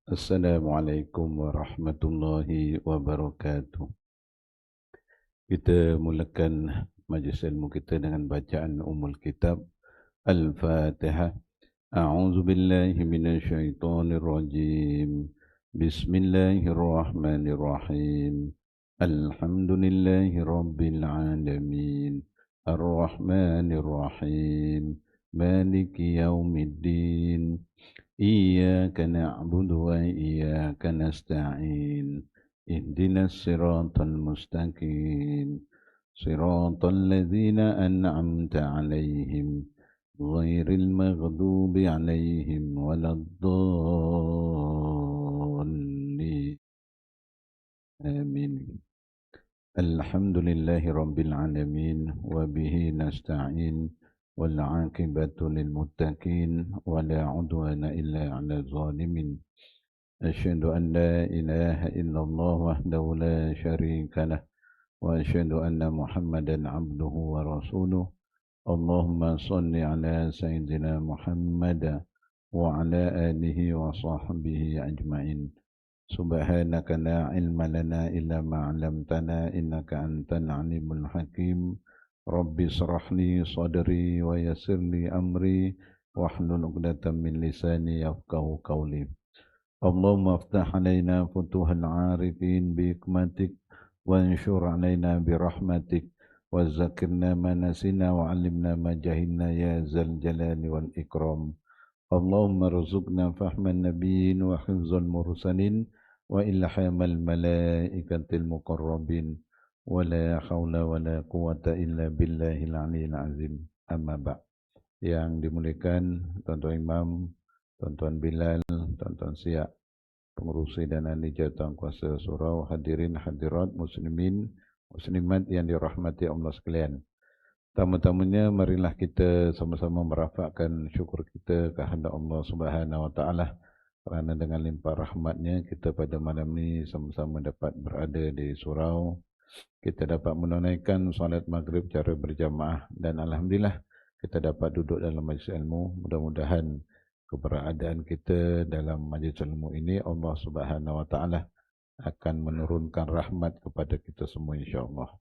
Assalamualaikum warahmatullahi wabarakatuh. Kita mulakan majlis ilmu kita dengan bacaan Ummul Kitab Al-Fatihah. A'udzu billahi minasyaitonir rajim. Bismillahirrahmanirrahim. Alhamdulillahi rabbil alamin. Ar-Rahmanir Rahim. Maliki yaumiddin. إياك نعبد وإياك نستعين اهدنا الصراط المستقيم صراط الذين أنعمت عليهم غير المغضوب عليهم ولا الضالين آمين. الحمد لله رب العالمين وبه نستعين والعاقبة للمتقين ولا عدوان إلا على الظالمين. أشهد أن لا إله إلا الله وحده لا شريك له وأشهد أن محمدا عبده ورسوله. اللهم صل على سيدنا محمد وعلى آله وصحبه أجمعين. سبحانك لا علم لنا إلا ما علمتنا إنك أنت العليم الحكيم. رب اشرح لي صدري ويسر لي أمري واحلل عقدة من لساني يفقهوا قولي. اللهم افتح علينا فتوح العارفين بحكمتك وانشر علينا برحمتك وذكرنا ما نسينا وعلمنا ما جهلنا يا ذا الجلال والإكرام. اللهم ارزقنا فهم النبيين وحفظ المرسلين وإلحام الملائكة المقربين ولا حول ولا قوة إلا بالله العلي العظيم. Amma ba'. Yang dimuliakan Tuan-Tuan Imam, Tuan-Tuan Bilal, Tuan-Tuan Siak, pengurusi dan ahli jawatan kuasa surau, hadirin hadirat muslimin muslimat yang dirahmati Allah sekalian. Pertama-tamanya marilah kita sama-sama merafakkan syukur kita kepada Allah Subhanahu wa taala kerana dengan limpah rahmatnya kita pada malam ini sama-sama dapat berada di surau. Kita dapat menunaikan solat maghrib secara berjamaah dan alhamdulillah kita dapat duduk dalam majlis ilmu. Mudah-mudahan keberadaan kita dalam majlis ilmu ini Allah Subhanahu wa taala akan menurunkan rahmat kepada kita semua insya-Allah.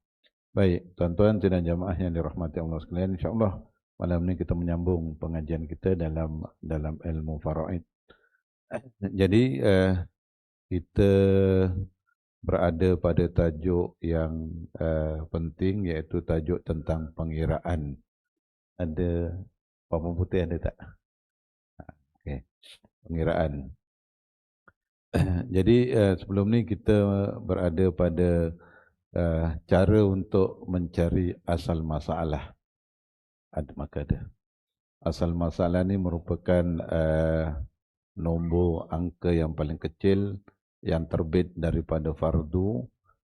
Baik, tuan-tuan dan jamaah yang dirahmati Allah sekalian, insya-Allah malam ini kita menyambung pengajian kita dalam ilmu faraid. Jadi kita berada pada tajuk yang penting, iaitu tajuk tentang pengiraan. Ada apa putih ada tak? Okey, pengiraan. Jadi sebelum ni kita berada pada cara untuk mencari asal masalah. Ada. Asal masalah ni merupakan nombor angka yang paling kecil yang terbit daripada fardu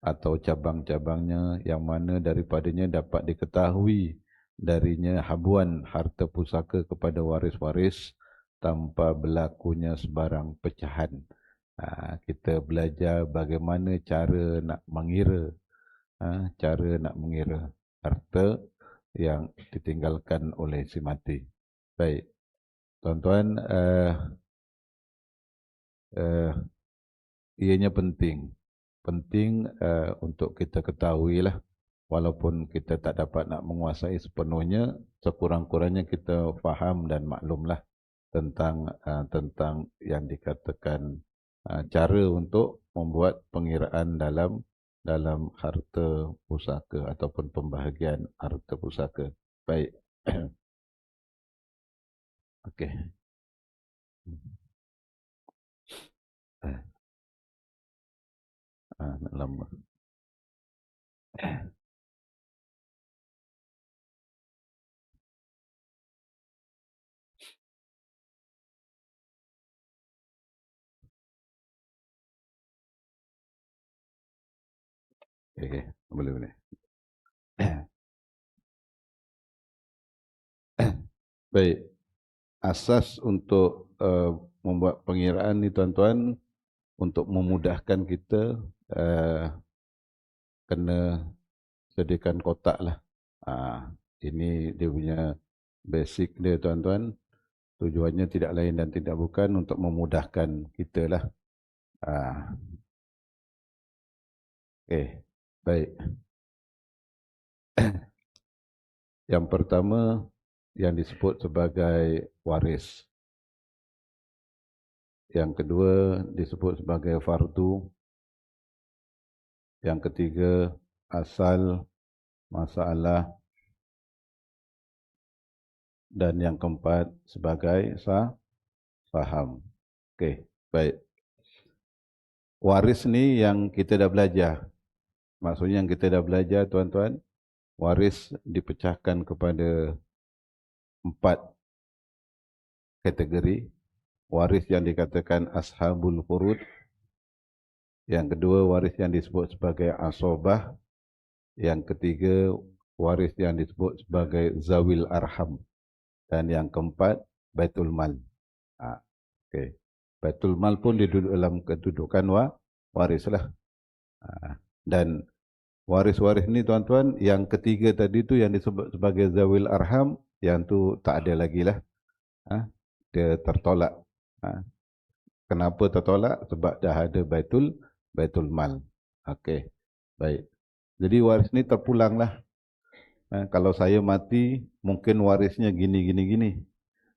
atau cabang-cabangnya yang mana daripadanya dapat diketahui darinya habuan harta pusaka kepada waris-waris tanpa berlakunya sebarang pecahan. Kita belajar bagaimana cara nak mengira harta yang ditinggalkan oleh si mati. Baik, tuan-tuan, ianya penting untuk kita ketahuilah, walaupun kita tak dapat nak menguasai sepenuhnya, sekurang-kurangnya kita faham dan maklumlah tentang yang dikatakan cara untuk membuat pengiraan dalam harta pusaka ataupun pembahagian harta pusaka. Baik. Okey. Nak lama. Okey, boleh. Baik. Asas untuk membuat pengiraan ni tuan-tuan, untuk memudahkan kita kena sediakan kotak lah. Ini dia punya basic dia tuan-tuan. Tujuannya tidak lain dan tidak bukan untuk memudahkan kita lah. Baik. Yang pertama yang disebut sebagai waris. Yang kedua disebut sebagai fardu. Yang ketiga asal, masalah. Dan yang keempat sebagai saham. Baik. Waris ni yang kita dah belajar. Maksudnya yang kita dah belajar tuan-tuan, waris dipecahkan kepada 4 kategori. Waris yang dikatakan ashabul furud. Yang kedua waris yang disebut sebagai asobah. Yang ketiga waris yang disebut sebagai zawil arham. Dan yang keempat baitul mal. Baitul mal pun duduk dalam kedudukan waris lah. Dan waris-waris ni tuan-tuan, yang ketiga tadi tu yang disebut sebagai zawil arham, yang tu tak ada lagi lah. Dia tertolak. Kenapa tertolak? Sebab dah ada baitul mal. Baik. Jadi waris ni terpulang lah. Kalau saya mati, mungkin warisnya gini.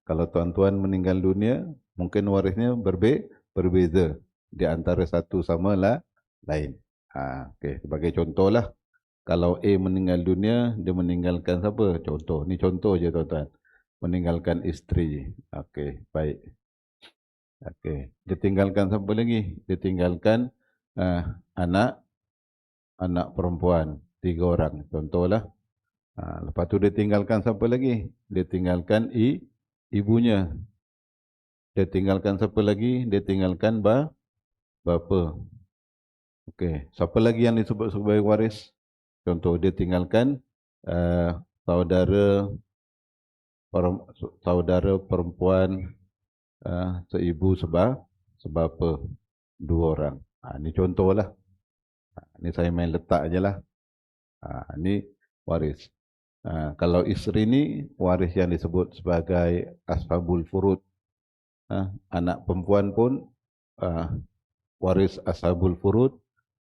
Kalau tuan-tuan meninggal dunia, mungkin warisnya berbeza di antara satu sama lain. Sebagai contoh lah, kalau A meninggal dunia, dia meninggalkan siapa? Contoh, ni contoh je tuan-tuan. Meninggalkan isteri. Baik. Dia tinggalkan siapa lagi? Dia tinggalkan anak perempuan 3 orang, contohlah. Lepas tu dia tinggalkan siapa lagi? Dia tinggalkan ibunya. Dia tinggalkan siapa lagi? Dia tinggalkan bapa. Siapa lagi yang disebut sebagai waris? Contoh, dia tinggalkan saudara perempuan seibu sebapa 2 orang. Ini contohlah. Ini saya main letak je lah. Ini waris. Kalau isteri ni waris yang disebut sebagai ashabul furud. Anak perempuan pun waris ashabul furud.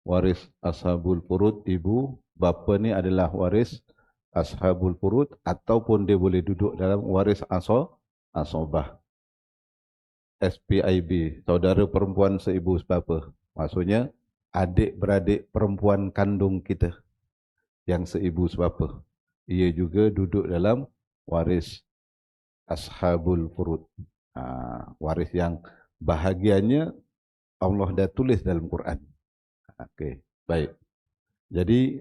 Waris ashabul furud ibu, bapa ni adalah waris ashabul furud, ataupun dia boleh duduk dalam waris asobah. SPIB, saudara perempuan seibu sebapa. Maksudnya adik-beradik perempuan kandung kita yang seibu sebapa. Ia juga duduk dalam waris ashabul furud. Waris yang bahagiannya Allah dah tulis dalam Quran. Baik. Jadi,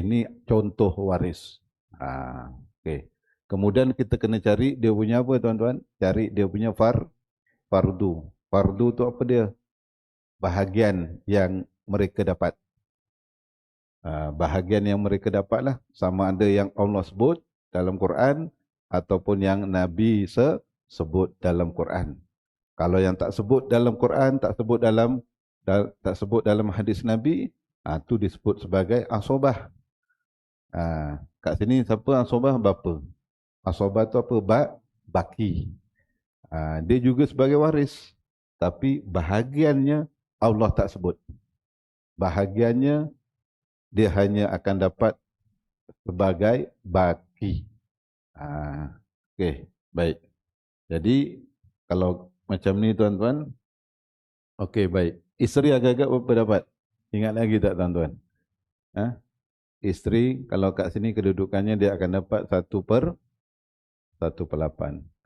ni contoh waris. Kemudian kita kena cari dia punya apa tuan-tuan? Cari dia punya fardu. Fardu tu apa dia? Bahagian yang mereka dapat. Bahagian yang mereka dapatlah, sama ada yang Allah sebut dalam Quran ataupun yang Nabi sebut dalam Quran. Kalau yang tak sebut dalam Quran, tak sebut dalam hadis Nabi, tu disebut sebagai asobah. Kat sini siapa asobah? Bapa. Asobah tu apa? Baki. Dia juga sebagai waris, tapi bahagiannya Allah tak sebut. Bahagiannya dia hanya akan dapat sebagai baki. Baik. Jadi kalau macam ni tuan-tuan, baik. Isteri agak-agak berapa dapat? Ingat lagi tak tuan-tuan? Isteri kalau kat sini kedudukannya dia akan dapat 1/8.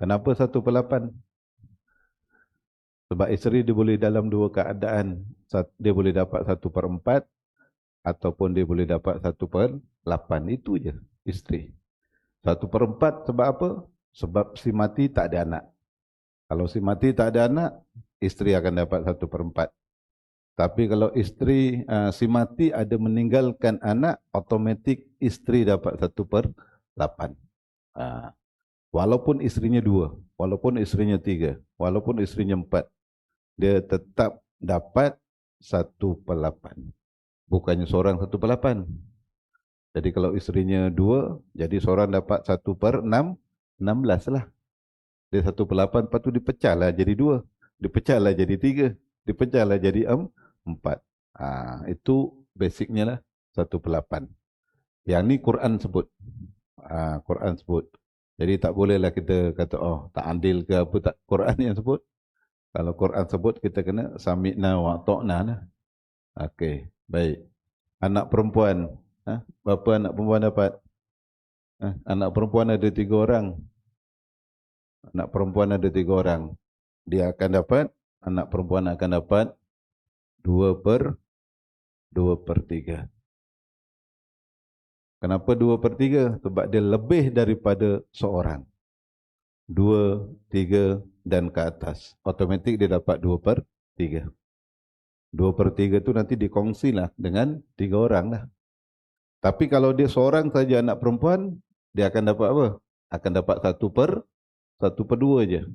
Kenapa 1/8? Sebab isteri dia boleh dalam 2 keadaan. Dia boleh dapat 1/4 ataupun dia boleh dapat 1/8. Itu je isteri. 1/4 sebab apa? Sebab si mati tak ada anak. Kalau si mati tak ada anak, isteri akan dapat 1/4. Tapi kalau isteri si mati ada meninggalkan anak, automatik isteri dapat 1/8. Walaupun isterinya 2, walaupun isterinya 3, walaupun isterinya 4, dia tetap dapat 1/8. Bukannya seorang 1/8. Jadi kalau isterinya 2, jadi seorang dapat 1/16 lah. Dia 1/8, lepas tu dipecahlah jadi 2, dipecahlah jadi 3, dipecahlah jadi 4. Itu basicnya lah 1/8. Yang ni Quran sebut. Quran sebut. Jadi tak bolehlah kita kata oh tak adil ke apa, tak, Quran yang sebut. Kalau Quran sebut kita kena sami'na wa ta'na lah. Okey, baik. Anak perempuan, berapa anak perempuan dapat? Anak perempuan ada 3 orang. Anak perempuan ada 3 orang. Dia akan dapat, anak perempuan akan dapat 2/3. Kenapa 2/3? Sebab dia lebih daripada seorang. 2, 3 dan ke atas. Automatik dia dapat 2/3. 2/3 tu nanti dikongsilah dengan 3 orang lah. Tapi kalau dia seorang saja anak perempuan, dia akan dapat apa? Akan dapat 1/2 je.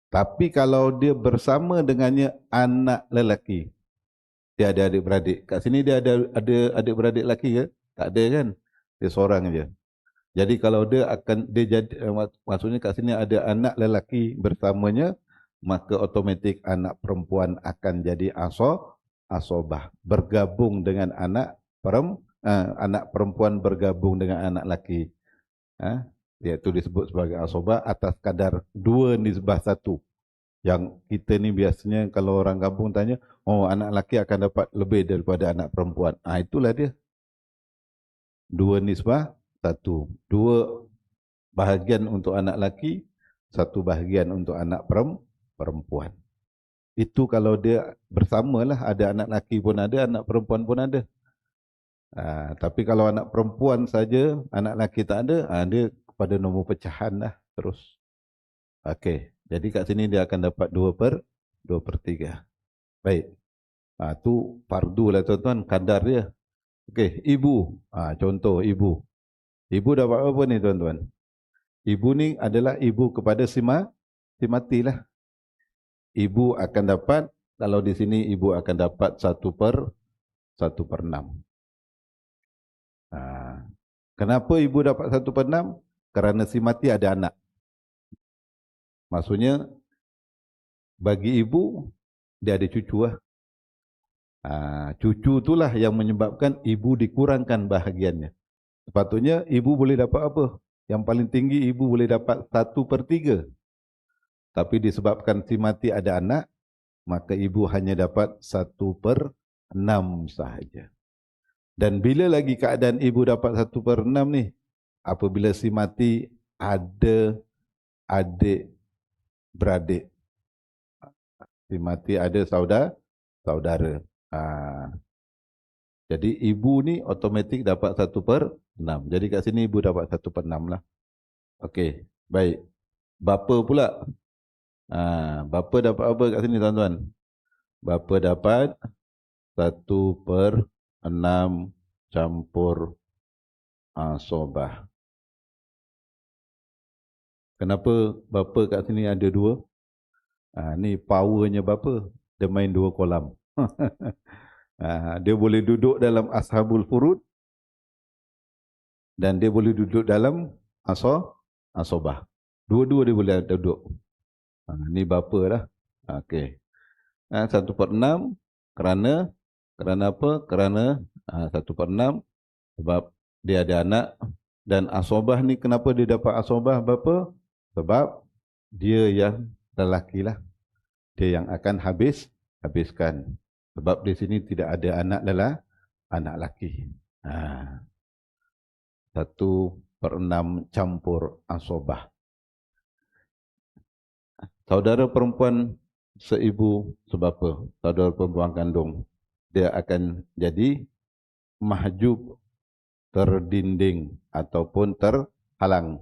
Tapi kalau dia bersama dengannya anak lelaki, dia ada adik-beradik. Kat sini dia ada adik-beradik lelaki ke? Tak ada kan? Dia seorang je. Jadi kalau dia jadi, maksudnya kat sini ada anak lelaki bersamanya, maka automatik anak perempuan akan jadi asobah. Bergabung dengan anak perempuan bergabung dengan anak lelaki. Iaitu disebut sebagai asobah atas kadar 2:1. Yang kita ni biasanya kalau orang kampung tanya, oh anak lelaki akan dapat lebih daripada anak perempuan. Itulah dia. 2:1. 2 bahagian untuk anak lelaki, 1 bahagian untuk anak perempuan. Itu kalau dia bersamalah, ada anak lelaki pun ada, anak perempuan pun ada. Tapi kalau anak perempuan saja, anak lelaki tak ada, dia kepada nombor pecahan lah terus. Okey, jadi kat sini dia akan dapat 2/3. Baik. Tu fardu lah tuan-tuan, kadar dia. Okey, ibu. Contoh ibu. Ibu dapat apa ni tuan-tuan? Ibu ni adalah ibu kepada si mati lah. Ibu akan dapat, kalau di sini ibu akan dapat 1/6. Kenapa ibu dapat 1/6? Kerana si mati ada anak. Maksudnya, bagi ibu, dia ada cucu lah. Cucu itulah yang menyebabkan ibu dikurangkan bahagiannya. Sepatutnya ibu boleh dapat apa? Yang paling tinggi ibu boleh dapat 1/3. Tapi disebabkan si mati ada anak, maka ibu hanya dapat 1/6 sahaja. Dan bila lagi keadaan ibu dapat 1/6 ni? Apabila si mati ada adik beradik. Si mati ada saudara. Jadi ibu ni automatik dapat 1/6. Jadi kat sini ibu dapat 1/6 lah. Okey, baik. Bapa pula. Bapa dapat apa kat sini tuan-tuan? Bapa dapat 1/6 campur asobah. Kenapa bapa kat sini ada 2? Ni powernya bapa. Dia main 2 kolam. Dia boleh duduk dalam ashabul furud dan dia boleh duduk dalam asobah. Dua-dua dia boleh duduk. Ni bapa lah. Okey. 1/6 kerana apa? Kerana 1/6 sebab dia ada anak. Dan asobah ni kenapa dia dapat asobah bapa? Sebab dia yang lelaki lah. Dia yang akan habiskan. Sebab di sini tidak ada anak lelaki. 1/6 campur asobah. Saudara perempuan seibu sebapa, saudara perempuan kandung, dia akan jadi mahjub, terdinding ataupun terhalang.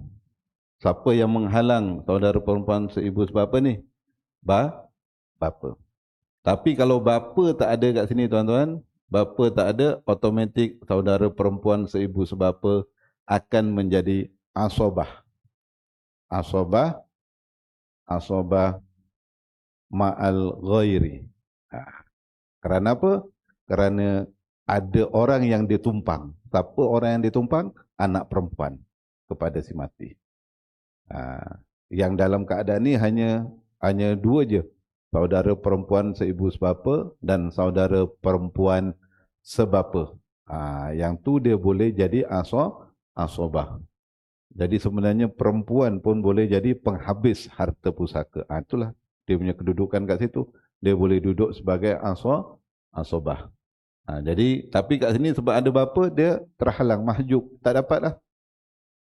Siapa yang menghalang saudara perempuan seibu sebapa ni? Bapa. Tapi kalau bapa tak ada kat sini tuan-tuan, bapa tak ada, automatik saudara perempuan seibu sebapa akan menjadi asobah. Asobah ma'al ghairi. Kerana apa? Kerana ada orang yang ditumpang. Siapa orang yang ditumpang? Anak perempuan kepada si mati. Yang dalam keadaan ni hanya dua je. Saudara perempuan seibu sebapa dan saudara perempuan sebapa. Yang tu dia boleh jadi asobah. Jadi sebenarnya perempuan pun boleh jadi penghabis harta pusaka. Itulah dia punya kedudukan kat situ. Dia boleh duduk sebagai asobah. Jadi tapi kat sini sebab ada bapa dia terhalang, mahjub, tak dapat lah.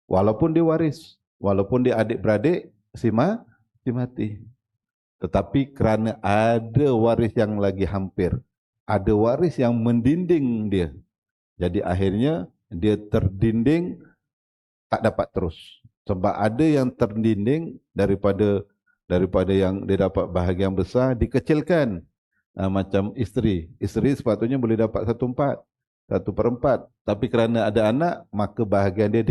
Walaupun dia waris, walaupun dia adik-beradik si mati. Tetapi kerana ada waris yang lagi hampir, ada waris yang mendinding dia. Jadi akhirnya dia terdinding, tak dapat terus. Sebab ada yang terdinding daripada yang dia dapat bahagian besar dikecilkan. Macam isteri. Isteri sepatutnya boleh dapat 1/4. Tapi kerana ada anak, maka bahagian dia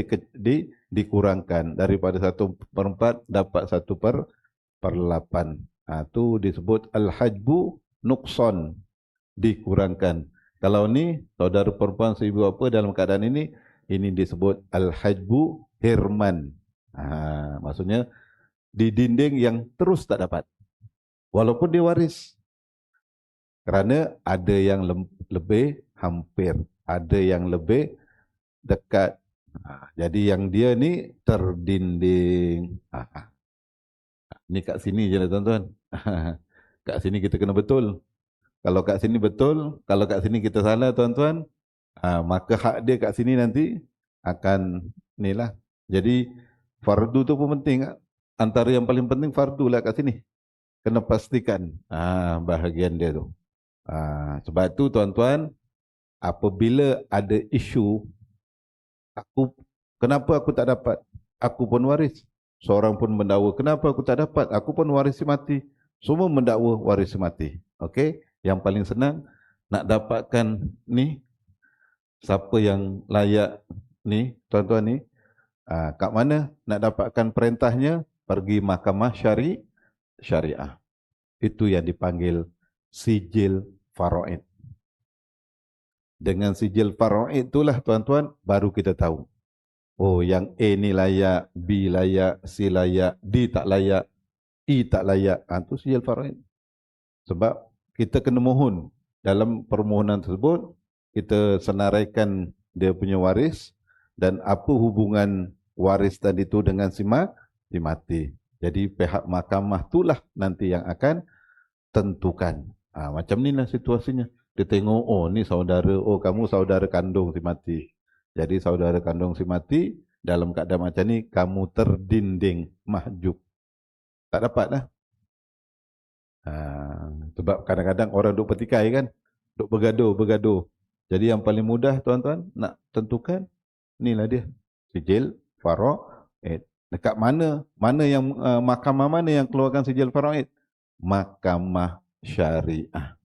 dikurangkan. Daripada 1/4 dapat 1/8. Itu disebut al-hajbu nuqsan, dikurangkan. Kalau ni saudara perempuan seibu apa dalam keadaan ini disebut al-hajbu hirman. Maksudnya di dinding yang terus tak dapat. Walaupun dia waris. Kerana ada yang lebih hampir, ada yang lebih dekat. Jadi yang dia ni terdinding. Ni kat sini je lah tuan-tuan. Kat sini kita kena betul. Kalau kat sini betul, kalau kat sini kita salah tuan-tuan, maka hak dia kat sini nanti akan ni lah. Jadi fardu tu pun penting. Antara yang paling penting fardu lah kat sini. Kena pastikan bahagian dia tu. Sebab tu tuan-tuan, apabila ada isu, kenapa aku tak dapat? Aku pun waris. Seorang pun mendakwa, kenapa aku tak dapat? Aku pun waris si mati. Semua mendakwa waris si mati. Okey? Yang paling senang, nak dapatkan ni, siapa yang layak ni, tuan-tuan ni, kat mana nak dapatkan perintahnya? Pergi mahkamah syariah. Itu yang dipanggil sijil faraid. Dengan sijil faraid itulah tuan-tuan baru kita tahu. Oh, yang A ni layak, B layak, C layak, D tak layak, E tak layak. Itu sijil faraid. Sebab kita kena mohon. Dalam permohonan tersebut, kita senaraikan dia punya waris dan apa hubungan waris tadi itu dengan si mati. Jadi pihak mahkamah itulah nanti yang akan tentukan. Macam ni lah situasinya. Dia tengok, oh ni saudara, oh kamu saudara kandung si mati. Jadi saudara kandung si mati, dalam keadaan macam ni, kamu terdinding, mahjub. Tak dapat lah. Sebab kadang-kadang orang duk petikai kan, duk bergaduh. Jadi yang paling mudah tuan-tuan, nak tentukan, inilah dia. Sijil faraid. Dekat mana yang mahkamah mana yang keluarkan sijil faraid? Mahkamah syariah.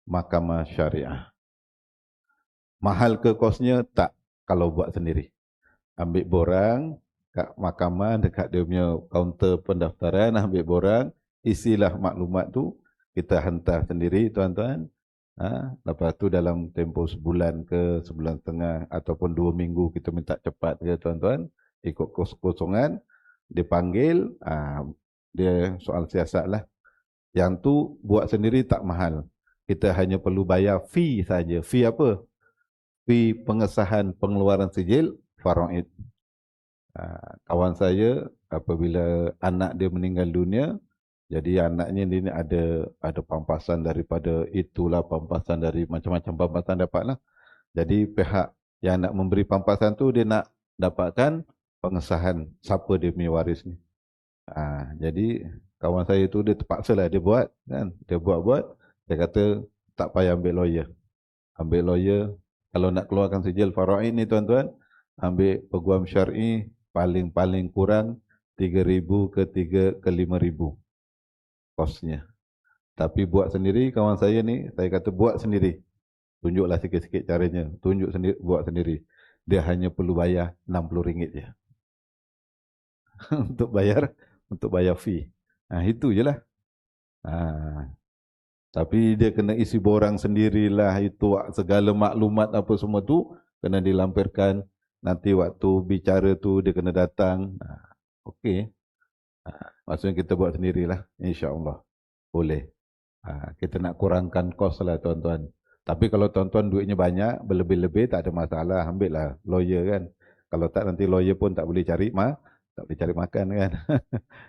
Mahkamah syariah. Mahal ke kosnya? Tak, kalau buat sendiri. Ambil borang kat mahkamah, dekat dia punya kaunter pendaftaran, ambil borang, isilah maklumat tu, kita hantar sendiri tuan-tuan. Lepas tu dalam tempoh sebulan ke sebulan setengah ataupun 2 minggu kita minta cepat ke tuan-tuan, ikut kos-kosongan, dipanggil, dia soal siasat lah. Yang tu buat sendiri tak mahal. Kita hanya perlu bayar fee saja. Fee apa? Fee pengesahan pengeluaran sijil faraid. Kawan saya apabila anak dia meninggal dunia, jadi anaknya ini ada pampasan daripada itulah, pampasan dari macam-macam pampasan dapatlah. Jadi pihak yang nak memberi pampasan tu dia nak dapatkan pengesahan siapa dia punya waris ni. Jadi kawan saya tu dia terpaksalah dia buat kan. Dia buat. Dia kata tak payah ambil lawyer. Ambil lawyer kalau nak keluarkan sijil faraid ni tuan-tuan, ambil peguam syar'i paling kurang 3,000 ke 5,000 kosnya. Tapi buat sendiri kawan saya ni, saya kata buat sendiri. Tunjuklah sikit-sikit caranya. Tunjuk sendiri, buat sendiri. Dia hanya perlu bayar RM60 je. untuk bayar fee. Itu je lah. Tapi dia kena isi borang sendirilah, itu segala maklumat apa semua tu kena dilampirkan nanti waktu bicara tu dia kena datang. Okey. Maksudnya kita buat sendirilah, insya-Allah. Boleh. Kita nak kurangkan kos lah tuan-tuan. Tapi kalau tuan-tuan duitnya banyak, berlebih-lebih tak ada masalah, ambil lah lawyer kan. Kalau tak nanti lawyer pun tak boleh cari tak boleh cari makan kan.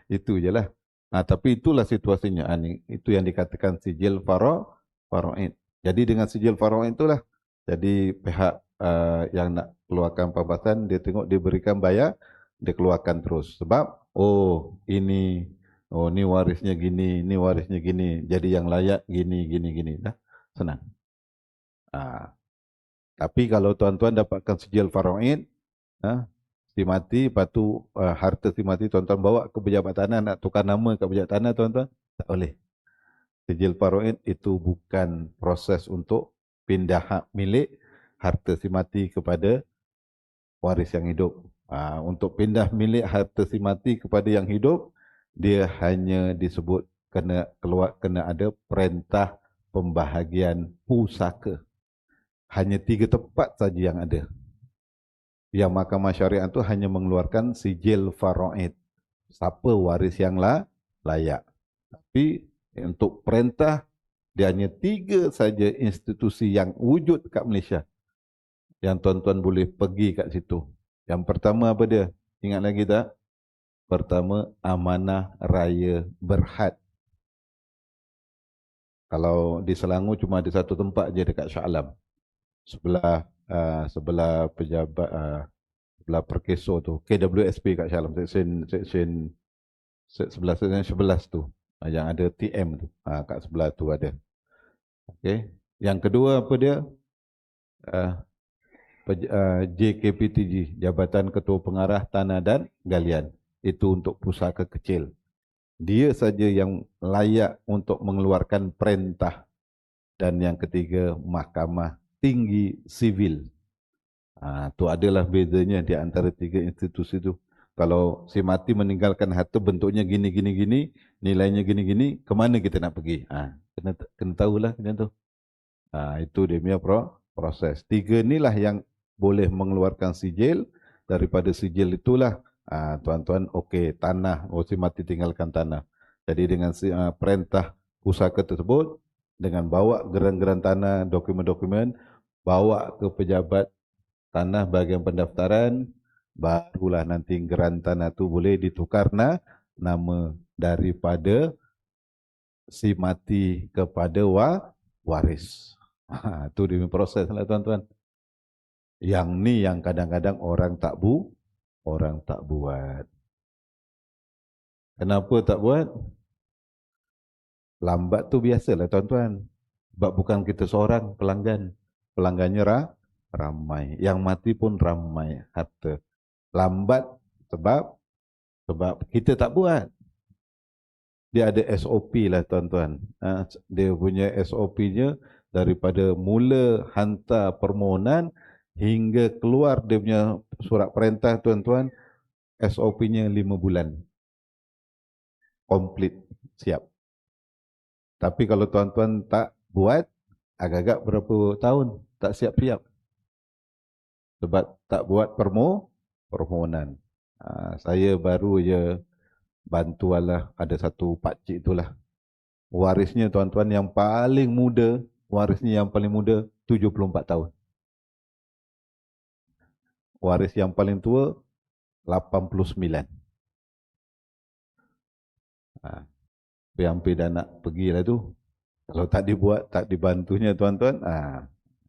Itu je lah. Tapi itulah situasinya. Itu yang dikatakan sijil faraid. Jadi dengan sijil faraid itulah, jadi pihak yang nak keluarkan pembahasan, dia tengok dia berikan bayar, dia keluarkan terus. Sebab, ni warisnya gini, ni warisnya gini. Jadi yang layak gini, gini, gini. Dah, senang. Tapi kalau tuan-tuan dapatkan sijil faraid, si mati, lepas tu harta si mati tuan-tuan bawa ke pejabat tanah, nak tukar nama ke pejabat tanah tuan-tuan, tak boleh. Sijil faraid itu bukan proses untuk pindah hak milik harta si mati kepada waris yang hidup. Untuk pindah milik harta si mati kepada yang hidup, dia hanya disebut kena ada perintah pembahagian pusaka. Hanya 3 tempat saja yang ada. Yang Mahkamah Syariah itu hanya mengeluarkan sijil faraid. Siapa waris yang layak. Tapi untuk perintah, dia hanya 3 saja institusi yang wujud kat Malaysia. Yang tuan-tuan boleh pergi kat situ. Yang pertama apa dia? Ingat lagi tak? Pertama, Amanah Raya Berhad. Kalau di Selangor cuma ada satu tempat je dekat Shah Alam. Sebelah pejabat, sebelah Perkeso tu, KWSP kat Shah Alam, sebelah 11 tu, yang ada TM tu, kat sebelah tu ada. Okay. Yang kedua apa dia? JKPTG, Jabatan Ketua Pengarah Tanah dan Galian. Itu untuk pusaka kecil. Dia saja yang layak untuk mengeluarkan perintah. Dan yang ketiga, Mahkamah Tinggi Sivil. Tu adalah bezanya di antara 3 institusi itu. Kalau si mati meninggalkan harta bentuknya gini, gini, gini, nilainya gini, gini, ke mana kita nak pergi? Kena tahulah macam tu. Itu dia punya proses. 3 inilah yang boleh mengeluarkan sijil. Daripada sijil itulah, tuan-tuan, okey, tanah, si mati tinggalkan tanah. Jadi dengan perintah pusaka tersebut, dengan bawa geran-geran tanah, dokumen-dokumen, bawa ke pejabat tanah bahagian pendaftaran, barulah nanti geran tanah tu boleh ditukar nama daripada si mati kepada waris. Itu dia proses lah tuan-tuan. Yang ni yang kadang-kadang orang tak buat. Kenapa tak buat? Lambat tu biasalah tuan-tuan. Sebab bukan kita seorang pelanggan. Pelanggannya ramai. Yang mati pun ramai harta. Lambat sebab kita tak buat. Dia ada SOP lah tuan-tuan. Dia punya SOP-nya daripada mula hantar permohonan hingga keluar dia punya surat perintah tuan-tuan, SOP-nya 5 bulan. Komplit, siap. Tapi kalau tuan-tuan tak buat, agak-agak berapa tahun tak siap-siap. Sebab tak buat permohonan. Saya baru je bantulah ada satu pakcik itulah. Warisnya tuan-tuan yang paling muda, 74 tahun. Waris yang paling tua 89. Hampir dah nak pergilah tu. Kalau tak dibuat, tak dibantunya tuan-tuan,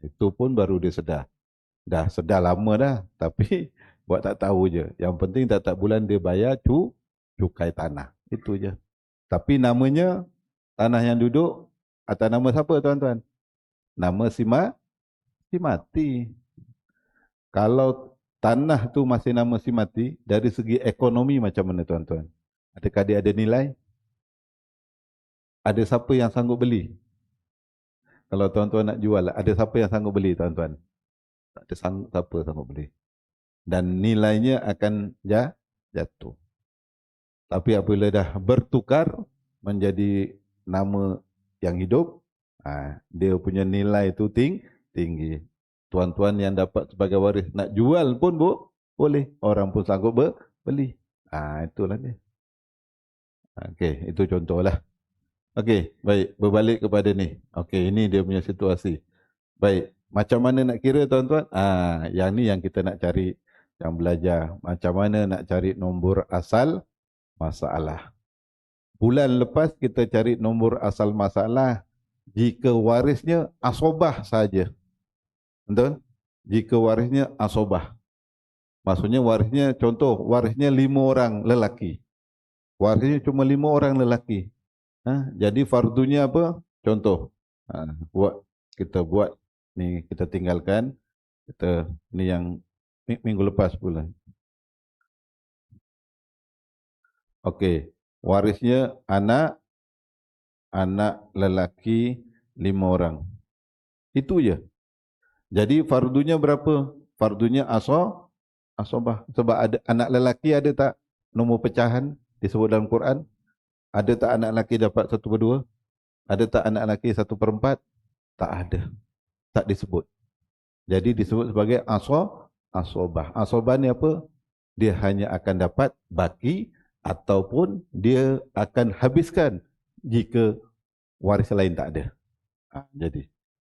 itu pun baru dia sedar. Dah sedar lama dah, tapi buat tak tahu je. Yang penting tak bulan dia bayar cukai tanah. Itu je. Tapi namanya, tanah yang duduk atas nama siapa tuan-tuan? Nama si mati. Kalau tanah tu masih nama si mati, dari segi ekonomi macam mana tuan-tuan? Adakah dia ada nilai? Ada siapa yang sanggup beli? Kalau tuan-tuan nak jual, ada siapa yang sanggup beli tuan-tuan? Tak ada siapa sanggup beli. Dan nilainya akan jatuh. Tapi apabila dah bertukar menjadi nama yang hidup, dia punya nilai itu tinggi. tuan-tuan yang dapat sebagai waris nak jual pun boleh. Orang pun sanggup beli. Itulah dia. Okey, itu contohlah. Okey, baik. Berbalik kepada ni. Okey, ini dia punya situasi. Baik. Macam mana nak kira tuan-tuan? Yang ni yang kita nak cari, yang belajar. Macam mana nak cari nombor asal masalah. Bulan lepas kita cari nombor asal masalah jika warisnya asobah saja. Betul? Jika warisnya asobah. Maksudnya warisnya, contoh, warisnya 5 orang lelaki. Warisnya cuma 5 orang lelaki. Jadi fardunya apa? Contoh, kita buat ni, kita tinggalkan. Ni yang minggu lepas pula. Okey, warisnya anak lelaki 5 orang. Itu je. Jadi fardunya berapa? Fardunya asobah. Sebab ada anak lelaki, ada tak nombor pecahan disebut dalam Quran? Ada tak anak lelaki dapat 1/2? Ada tak anak lelaki 1/4? Tak ada. Tak disebut. Jadi disebut sebagai asobah. Asobah ni apa? Dia hanya akan dapat baki ataupun dia akan habiskan jika waris lain tak ada.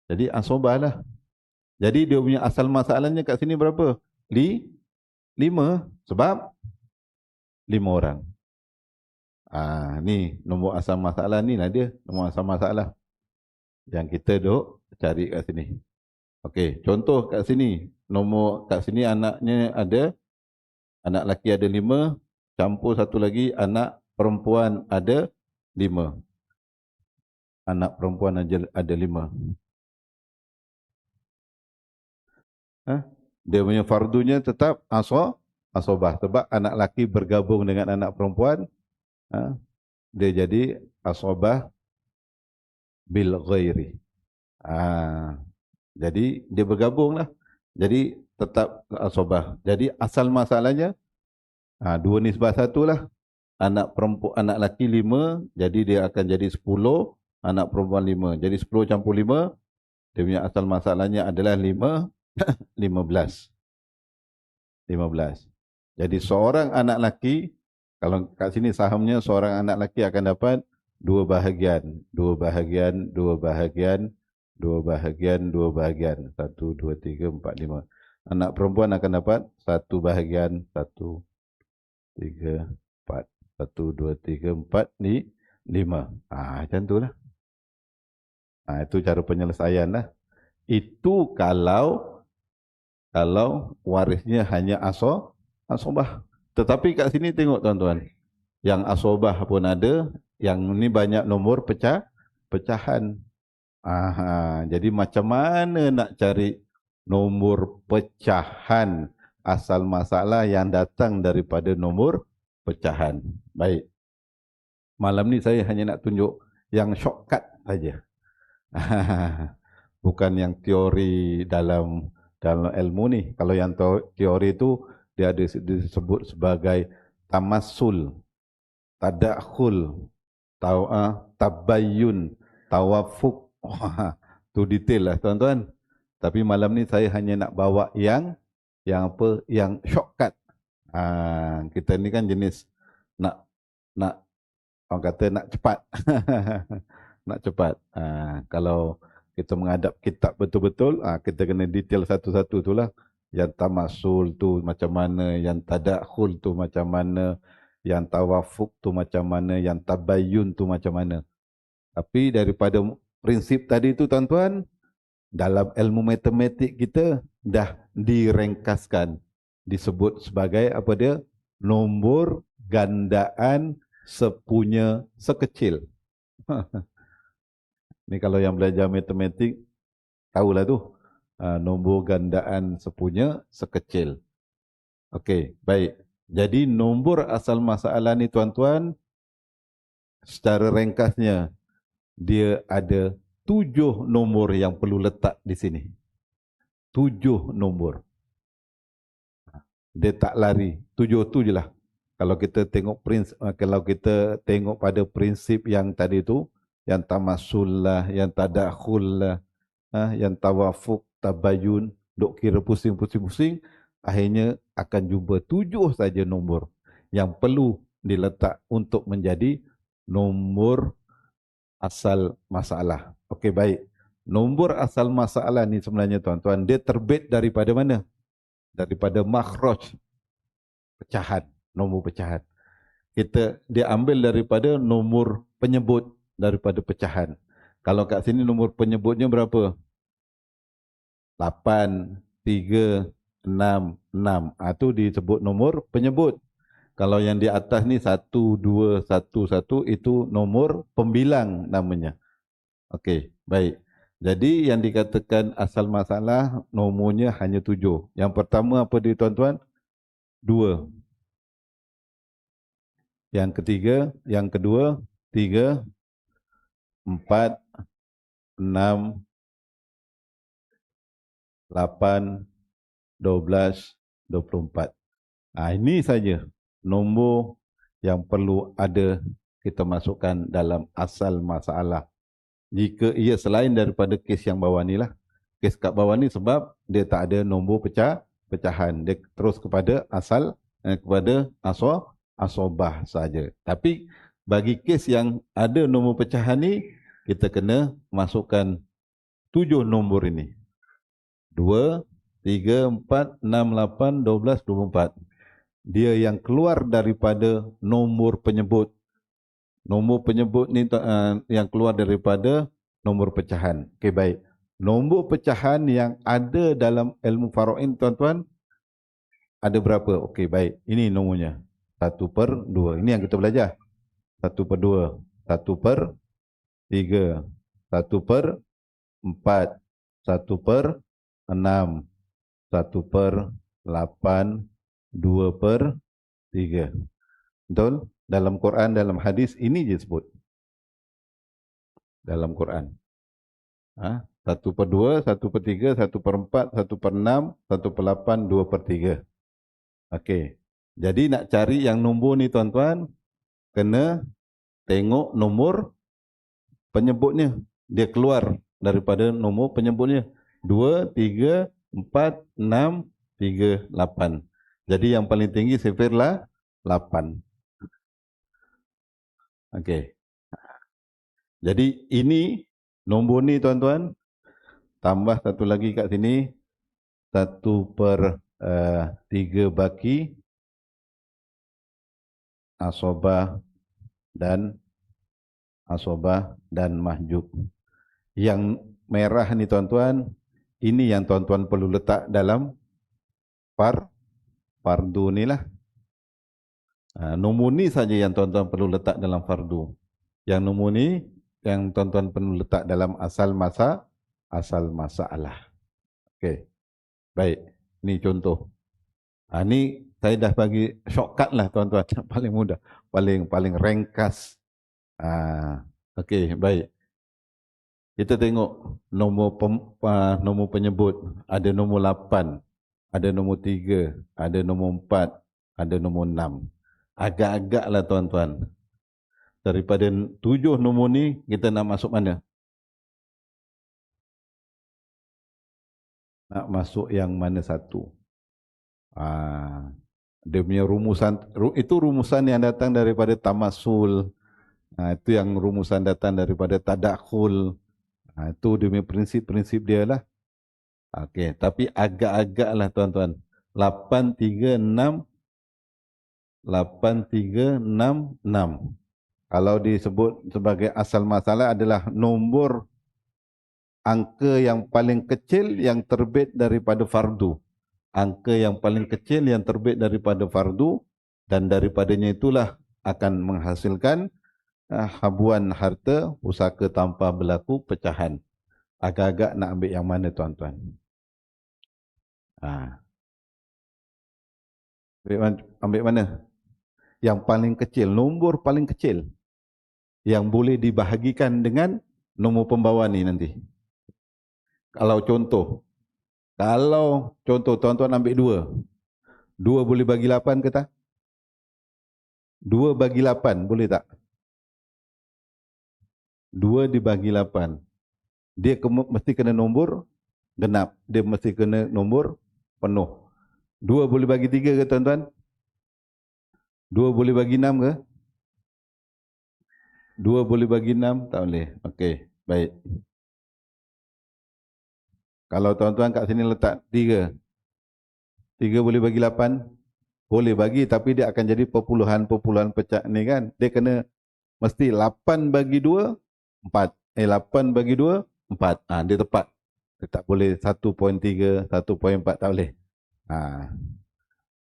Jadi asobah lah. Jadi dia punya asal masalahnya kat sini berapa? 5. Sebab 5 orang. Ni nombor asal masalah ni lah dia. Nombor asal masalah yang kita duk cari kat sini. Okey, contoh kat sini. Kat sini anaknya ada, anak lelaki ada 5, campur satu lagi anak perempuan ada 5. Anak perempuan ada 5. Dia punya fardunya tetap asobah. Sebab anak lelaki bergabung dengan anak perempuan, dia jadi asobah bil ghairi. Jadi dia bergabung lah. Jadi tetap asobah. Jadi asal masalahnya 2 nisbah 1 lah. Anak perempuan, anak lelaki 5, jadi dia akan jadi 10, anak perempuan 5. Jadi 10 campur 5, dia punya asal masalahnya adalah 15. Jadi seorang anak lelaki, kalau kat sini sahamnya seorang anak lelaki akan dapat 2 bahagian. 2 bahagian, 2 bahagian, 2 bahagian, 2 bahagian. 1, 2, 3, 4, 5. Anak perempuan akan dapat 1 bahagian, 1, 3, 4. 1, 2, 3, 4, ni 5. Macam tu lah. Itu cara penyelesaian lah. Itu kalau warisnya hanya asobah. Tetapi kat sini tengok tuan-tuan. Yang asobah pun ada. Yang ni banyak nombor pecahan. Jadi macam mana nak cari nombor pecahan asal masalah yang datang daripada nombor pecahan. Baik. Malam ni saya hanya nak tunjuk yang shortcut saja. Bukan yang teori dalam ilmu ni. Kalau yang teori itu dia ada disebut sebagai tamassul, tadakhul, tabayyun, tawafuk. Tu detail lah tuan-tuan. Tapi malam ni saya hanya nak bawa yang apa? Yang shortcut. Kita ni kan jenis nak orang kata nak cepat. Nak cepat. Kalau kita menghadap kitab betul-betul, kita kena detail satu-satu tu lah. Yang tamassul tu macam mana, yang tadakhul tu macam mana, yang tawafuk tu macam mana, yang tabayyun tu macam mana. Tapi daripada prinsip tadi tu tuan-tuan, dalam ilmu matematik kita dah direngkaskan. Disebut sebagai apa dia? Nombor gandaan sepunya sekecil. Ni kalau yang belajar matematik, tahulah tu. Nombor gandaan sepunya sekecil. Okey, baik. Jadi nombor asal masalah ni tuan-tuan, secara ringkasnya, dia ada 7 nombor yang perlu letak di sini. 7 nombor. Dia tak lari. 7 tu je lah. Kalau kita tengok pada prinsip yang tadi tu, yang tamassul lah, yang tadakhul lah, yang tawafuk, tabayun, dok kira pusing-pusing, akhirnya akan jumpa 7 saja nombor yang perlu diletak untuk menjadi nombor asal masalah. Okey, baik. Nombor asal masalah ni sebenarnya tuan-tuan, dia terbit daripada mana? Daripada makhraj pecahan, nombor pecahan. Kita dia ambil daripada nombor penyebut daripada pecahan. Kalau kat sini nombor penyebutnya berapa? 8, 3, 6, 6. Itu disebut nombor penyebut. Kalau yang di atas ni 1, 2, 1, 1 itu nomor pembilang namanya. Okey, baik. Jadi yang dikatakan asal masalah nomornya hanya 7. Yang pertama apa dia tuan-tuan? 2. Yang ketiga, yang kedua 3, 4, 6, 8, 12, 24. Ini saja nombor yang perlu ada kita masukkan dalam asal masalah. Jika ia selain daripada kes yang bawah ni lah. Kes kat bawah ni sebab dia tak ada nombor pecahan. Dia terus kepada asal, kepada asobah saja. Tapi bagi kes yang ada nombor pecahan ni, kita kena masukkan 7 nombor ini. 2, 3, 4, 6, 8, 12, 24. Dia yang keluar daripada nombor penyebut. Nombor penyebut ni yang keluar daripada nombor pecahan. Okey, baik. Nombor pecahan yang ada dalam ilmu faraid tuan-tuan ada berapa? Okey, baik. Ini nomornya. 1/2. Ini yang kita belajar. 1/2, 1/3, 1/4, 1/6, 1/8, 2/3. Betul? Dalam Quran, dalam hadis, ini je sebut. Dalam Quran. 1/2, 1/3, 1/4, 1/6, 1/8, 2/3. Okey. Jadi nak cari yang nombor ni tuan-tuan, kena tengok nombor penyebutnya. Dia keluar daripada nombor penyebutnya. 2, 3, 4, 6, 3, 8. Jadi yang paling tinggi sifirlah 8. Okey. Jadi ini nombor ni tuan-tuan, tambah satu lagi kat sini, 1/3 baki, asobah dan mahjub. Yang merah ni tuan-tuan, ini yang tuan-tuan perlu letak dalam fardu ni lah. Nombor ni saja yang tuan-tuan perlu letak dalam fardu. Yang nombor ni yang tuan-tuan perlu letak dalam asal masalah. Okey. Baik. Ni contoh. Ni saya dah bagi shortcut lah tuan-tuan. Paling mudah, paling ringkas. Okey, baik. Kita tengok nombor penyebut. Ada nombor 8, ada nombor 3, ada nombor 4, ada nombor 6. Agak-agak lah tuan-tuan. Daripada 7 nombor ni, kita nak masuk mana? Nak masuk yang mana satu? Dia punya rumusan, itu rumusan yang datang daripada tamasul. Itu yang rumusan datang daripada tadakhul. Itu dia punya prinsip-prinsip dia lah. Okey, tapi agak-agak lah tuan-tuan. 8, 3, 6. 8, 3, 6, 6. Kalau disebut sebagai asal masalah adalah nombor angka yang paling kecil yang terbit daripada fardu. Angka yang paling kecil yang terbit daripada fardu, dan daripadanya itulah akan menghasilkan habuan harta pusaka tanpa berlaku pecahan. Agak-agak nak ambil yang mana tuan-tuan? Ambil mana? Yang paling kecil, nombor paling kecil yang boleh dibahagikan dengan nombor pembawa ni nanti. Kalau contoh tuan-tuan ambil 2. 2 boleh bagi 8 ke tak? 2 bagi 8 boleh tak? 2 dibagi 8. Dia mesti kena nombor genap. Dia mesti kena nombor penuh. 2 boleh bagi 3 ke tuan-tuan? 2 boleh bagi 6 ke? 2 boleh bagi 6? Tak boleh. Okey, baik. Kalau tuan-tuan kat sini letak 3. 3 boleh bagi 8? Boleh bagi, tapi dia akan jadi perpuluhan-perpuluhan pecah ni kan. Dia kena mesti 8 bagi 2, 4. 8 bagi 2, 4. Dia tepat. Dia tak boleh 1.3, 1.4, tak boleh.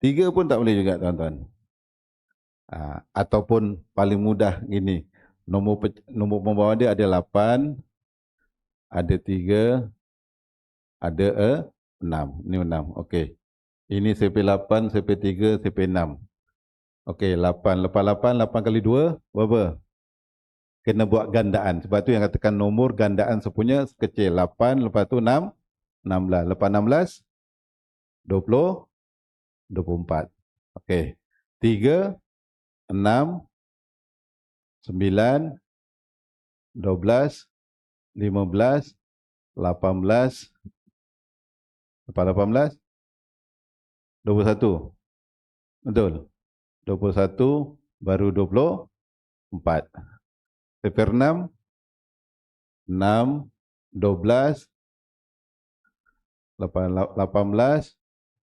3 pun tak boleh juga tuan-tuan. Ataupun paling mudah gini. Nombor pembawah dia ada 8, ada 3, ada 6. Ini 6. Okey. Ini CP8, CP3, CP6. Okey, 8. Lepas 8, 8 kali 2, berapa? Kena buat gandaan. Sebab tu yang katakan nombor gandaan sepunya kecil. 8, lepas tu 6, 16. Lepas 16, 20, 24. Okey. 3, 6, 9, 12, 15, 18. Lepas 18, 21. Betul. 21 baru 24. Paper 6, 6, 12, 18,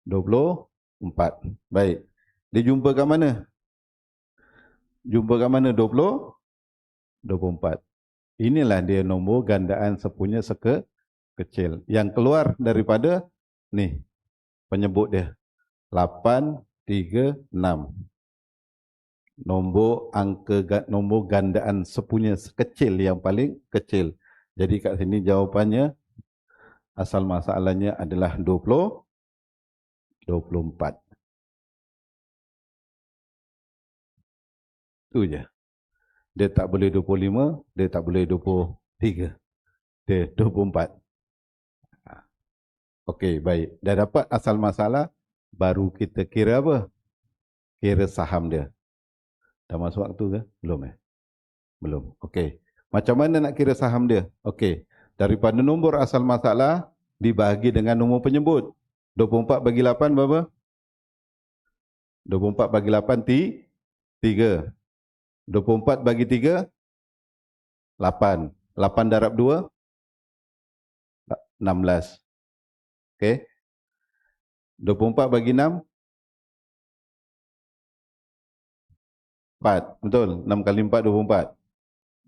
24. Baik. Dia jumpa kat mana? Jumpa kat mana? 20, 24. Inilah dia nombor gandaan sepunya kecil. Yang keluar daripada ni penyebut dia. 8, 3, 6. Nombor gandaan sepunya kecil yang paling kecil. Jadi kat sini jawapannya asal masalahnya adalah 20, 24. Itu je. Dia tak boleh 25, dia tak boleh 23. Dia 24. Okey, baik. Dah dapat asal masalah, baru kita kira apa? Kira saham dia. Dah masuk waktu ke? Belum Belum. Okey. Macam mana nak kira saham dia? Okey. Daripada nombor asal masalah dibahagi dengan nombor penyebut. 24 bagi 8 berapa? 24 bagi 8 3. 24 bagi 3 8. 8 darab 2 16. Okey. 24 bagi 6 4. Betul. 6 kali 4 24.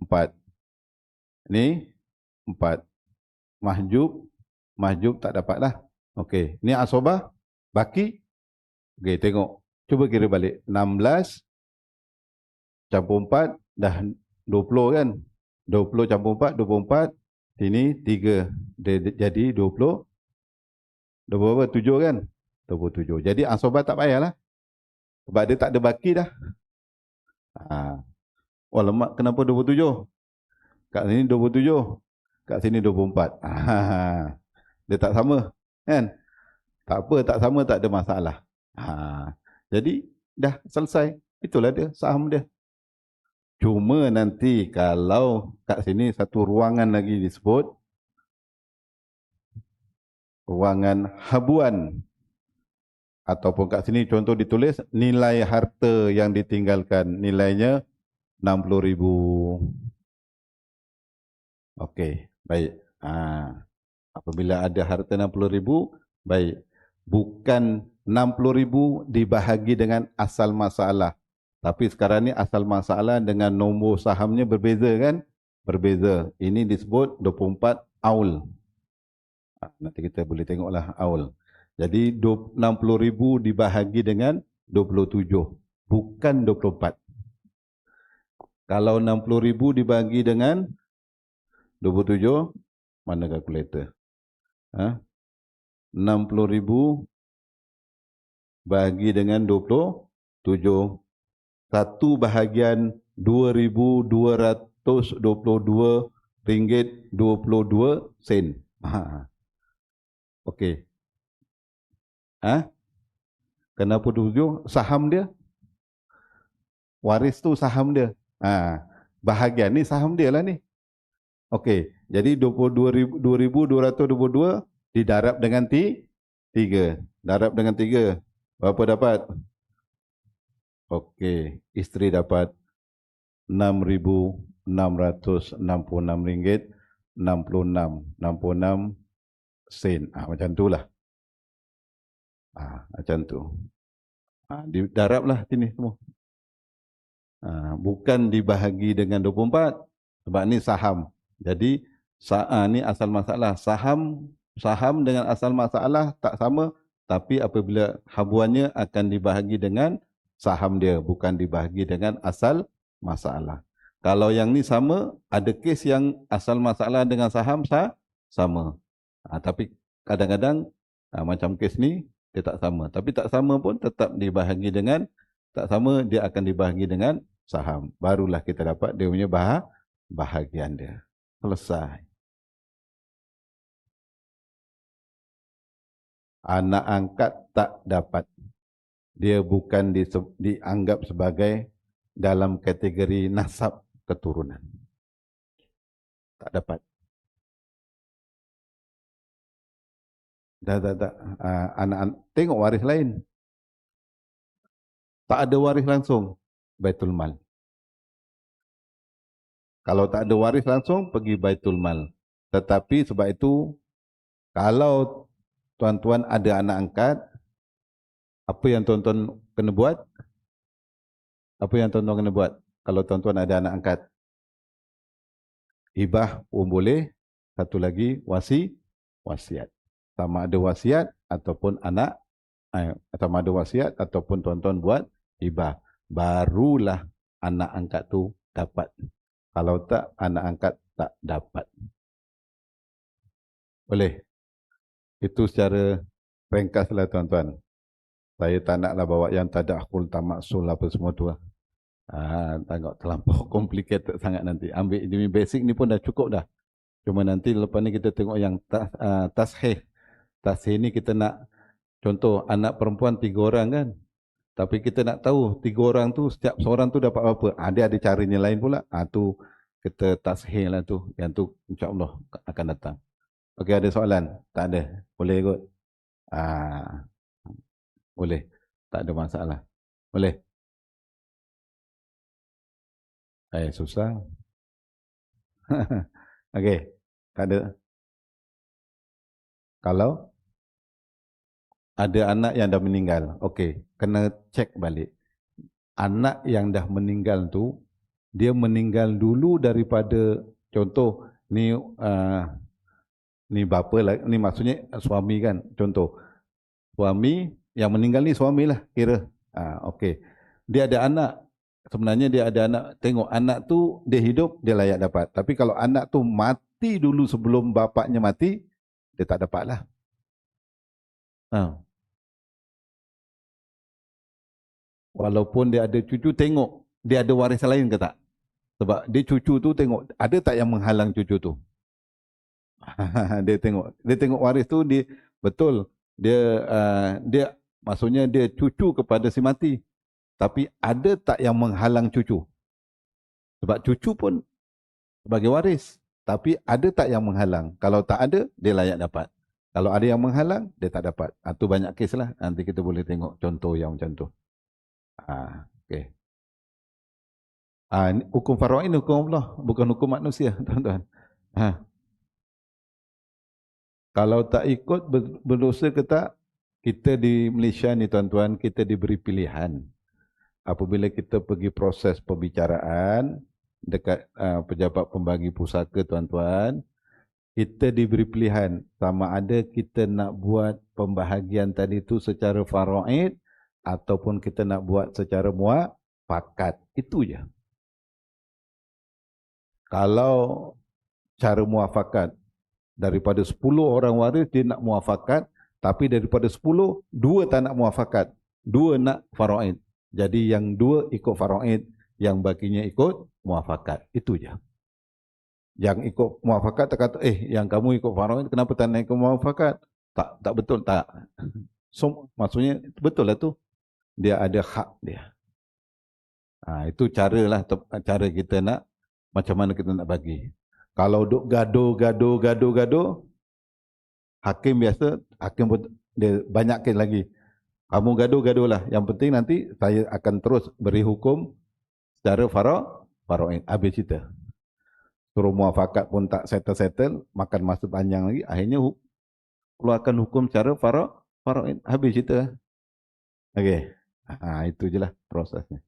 4. Ni 4. Mahjub tak dapat dah. Okey. Ni asobah. Baki. Okey, tengok. Cuba kira balik. 16 campur 4 dah 20 kan. 20 campur 4, 24. Sini 3. Dia jadi 20. 27 kan? 27. Jadi asobah tak payahlah. Sebab dia tak ada baki dah. Oh lemak, kenapa 27? Kat sini 27. Kat sini 24. Dia tak sama. Kan? Tak apa, tak sama, tak ada masalah. Jadi dah selesai. Itulah dia, saham dia. Cuma nanti kalau kat sini satu ruangan lagi disebut ruangan habuan. Ataupun kat sini contoh ditulis nilai harta yang ditinggalkan. Nilainya 60,000. Okey, baik. Apabila ada harta 60,000, baik. Bukan 60,000 dibahagi dengan asal masalah. Tapi sekarang ni asal masalah dengan nombor sahamnya berbeza kan? Berbeza. Ini disebut 24 aul. Nanti kita boleh tengoklah aul. Jadi 60,000 dibahagi dengan 27. Bukan 24. Kalau 60,000 dibagi dengan 27, mana kalkulator? 60,000 bagi dengan 27. 1/22222 ringgit 22 sen. Okey. Kenapa 27? Saham dia. Waris tu saham dia. Bahagian ni saham dia lah ni. Okey. Jadi 22,222 Didarab dengan 3. Darab dengan 3. Berapa dapat? Okey, isteri dapat RM6,666.66 macam itulah. Macam tu. Didarablah sini semua. Bukan dibahagi dengan 24 sebab ni saham. Jadi ni asal masalah. Saham dengan asal masalah tak sama, tapi apabila habuannya akan dibahagi dengan saham dia, bukan dibahagi dengan asal masalah. Kalau yang ni sama, ada kes yang asal masalah dengan saham sama. Tapi kadang-kadang macam kes ni dia tak sama. Tapi tak sama pun tetap dibahagi dengan tak sama, dia akan dibahagi dengan saham. Barulah kita dapat dia punya bahagian dia. Selesai. Anak angkat tak dapat. Dia bukan dianggap sebagai dalam kategori nasab keturunan. Tak dapat. Tak. Anak tengok waris lain. Tak ada waris langsung, Baitul Mal. Kalau tak ada waris langsung, pergi Baitul Mal. Tetapi sebab itu, kalau tuan-tuan ada anak angkat, apa yang tuan-tuan kena buat? Apa yang tuan-tuan kena buat? Kalau tuan-tuan ada anak angkat. Hibah pun boleh. Satu lagi, wasiat. Sama ada wasiat ataupun sama ada wasiat ataupun tuan-tuan buat hibah. Barulah anak angkat tu dapat. Kalau tak, anak angkat tak dapat. Boleh? Itu secara ringkaslah tuan-tuan. Saya tak naklah bawa yang tadakhul, tamaksul apa semua tu lah. Tengok terlampau complicated sangat nanti. Ambil ini basic ni pun dah cukup dah. Cuma nanti lepas ni kita tengok yang tashih. Tashih ni kita nak, contoh anak perempuan 3 orang kan. Tapi kita nak tahu 3 orang tu setiap seorang tu dapat berapa. Dia ada caranya lain pula. Tu kita tashih lah tu. Yang tu insya-Allah akan datang. Okey, ada soalan? Tak ada. Boleh ikut? Boleh. Tak ada masalah. Boleh. Susah. Okey. Tak ada. Kalau ada anak yang dah meninggal, okey, kena cek balik. Anak yang dah meninggal tu, dia meninggal dulu daripada, contoh ni bapa lah, ni maksudnya suami kan, contoh suami yang meninggal ni suamilah kira. Okey. Dia ada anak, sebenarnya dia ada anak, tengok anak tu dia hidup dia layak dapat. Tapi kalau anak tu mati dulu sebelum bapaknya mati, dia tak dapatlah. Walaupun dia ada cucu, tengok dia ada waris lain ke tak. Sebab dia cucu tu tengok ada tak yang menghalang cucu tu. Dia tengok waris tu, dia betul dia maksudnya dia cucu kepada si mati. Tapi ada tak yang menghalang cucu? Sebab cucu pun sebagai waris. Tapi ada tak yang menghalang? Kalau tak ada, dia layak dapat. Kalau ada yang menghalang, dia tak dapat. Itu banyak kes lah. Nanti kita boleh tengok contoh yang macam tu. Okay. Hukum faraid hukum Allah, bukan hukum manusia, tuan-tuan. Kalau tak ikut, berdosa ke tak? Kita di Malaysia ni tuan-tuan, kita diberi pilihan. Apabila kita pergi proses pembicaraan dekat pejabat pembagi pusaka tuan-tuan, kita diberi pilihan sama ada kita nak buat pembahagian tadi tu secara faraid ataupun kita nak buat secara muafakat. Itu je. Kalau cara muafakat, daripada 10 orang waris dia nak muafakat, tapi daripada 10, 2 tak nak muafakat, 2 nak faraid. Jadi yang 2 ikut faraid, yang bakinya ikut muafakat. Itu je. Yang ikut muafakat tak kata, yang kamu ikut faraid, kenapa tak nak ikut muafakat? Tak betul, tak. So, maksudnya betul lah tu. Dia ada hak dia. Itu caralah, cara kita nak, macam mana kita nak bagi. Kalau duk gaduh, Hakim biasa, hakim pun dia banyakkan lagi. Kamu gaduh-gaduh lah. Yang penting nanti saya akan terus beri hukum secara faraid. Habis cerita. Suruh muafakat pun tak settle-settle, makan masa panjang lagi. Akhirnya keluarkan hukum secara faraid. Habis cerita. Okey. Itu je lah prosesnya.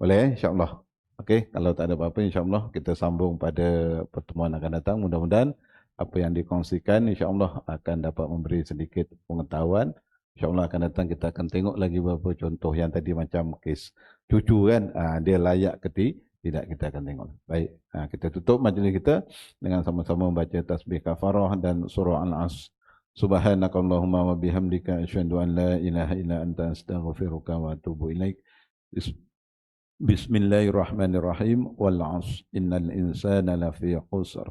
Boleh insyaAllah. Okey, kalau tak ada apa-apa insyaAllah kita sambung pada pertemuan akan datang. Mudah-mudahan apa yang dikongsikan insyaAllah akan dapat memberi sedikit pengetahuan. InsyaAllah akan datang kita akan tengok lagi beberapa contoh yang tadi macam kes cucu kan. Dia layak ke tidak, kita akan tengok. Baik, kita tutup majlis kita dengan sama-sama membaca tasbih kafarah dan surah Al-As. Subhanakallahumma wa bihamdika asyhadu an la ilaha illa anta astaghfiruka wa atubu ilaik. Bismillahirrahmanirrahim. Wal 'ashr innal insana lafi khusr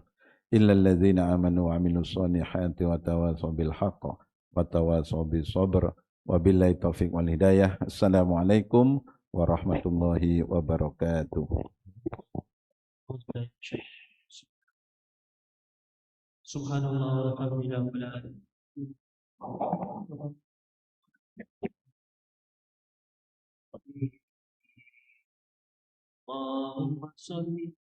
illa alladhina amanu wa 'amilus solihati wa tawassaw bil haqqi wa tawassaw bis sabr. Wabillahi taufiq wal hidayah. Assalamualaikum warahmatullahi wabarakatuh. Subhanallah walhamdulillah. Allahumma sholli